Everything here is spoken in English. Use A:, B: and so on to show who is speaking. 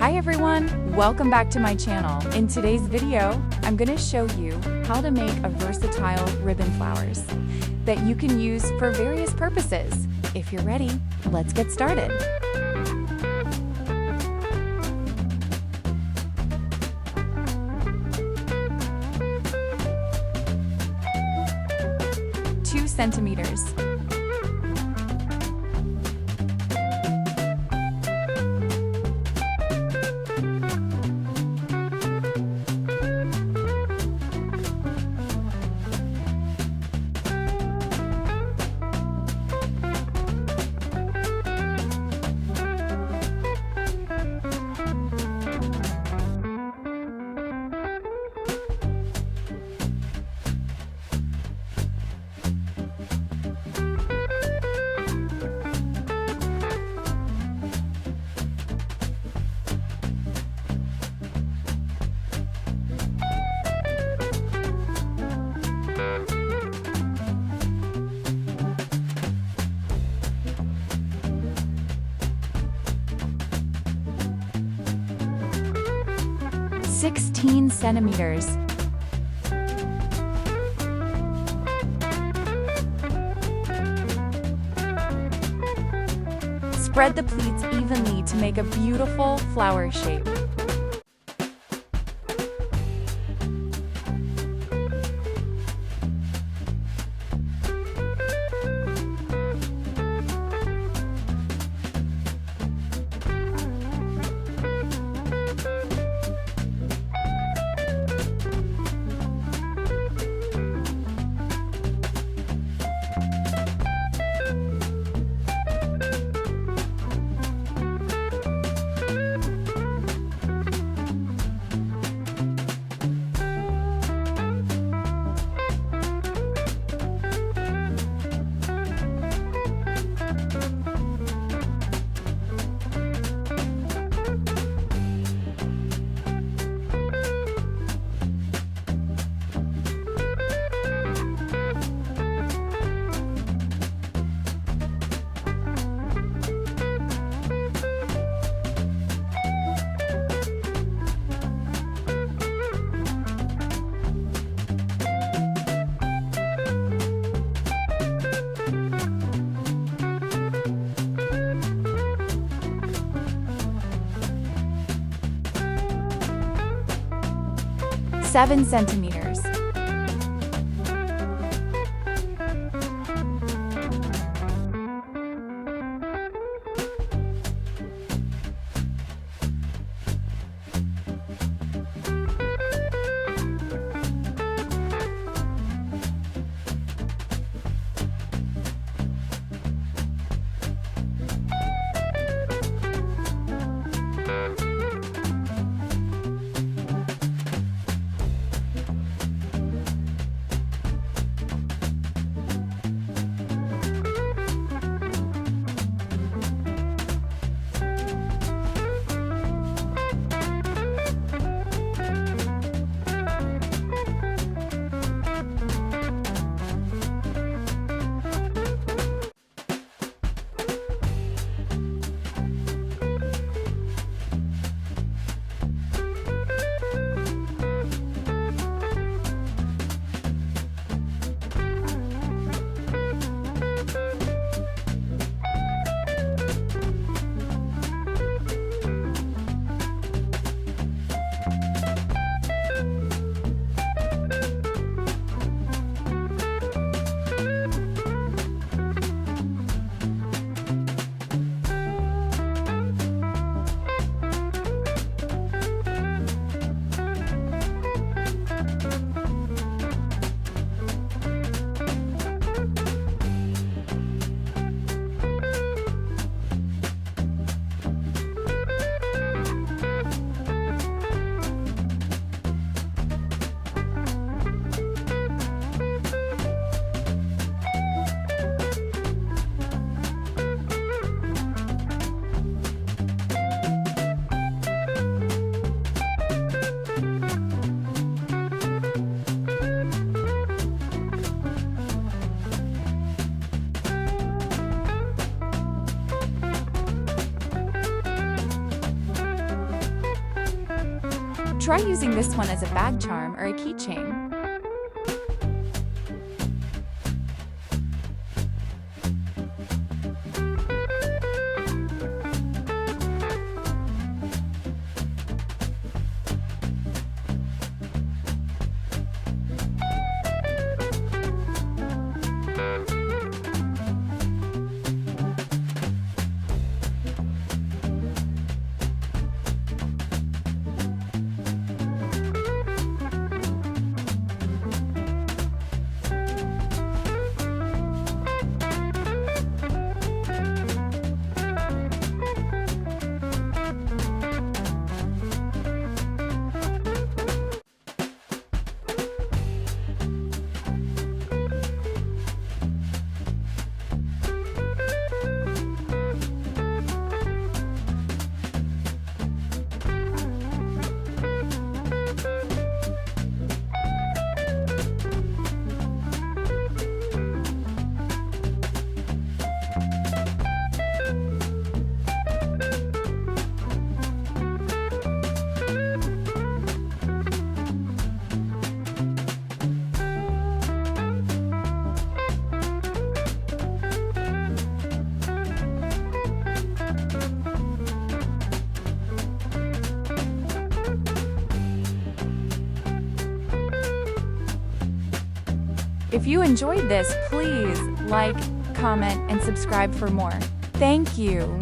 A: Hi everyone, welcome back to my channel. In today's video, I'm going to show you how to make a versatile ribbon flowers that you can use for various purposes. If you're ready, let's get started. Two centimeters. Sixteen centimeters. Spread the pleats evenly to make a beautiful flower shape. Seven centimeters. Try using this one as a bag charm or a keychain. If you enjoyed this, please like, comment, and subscribe for more. Thank you.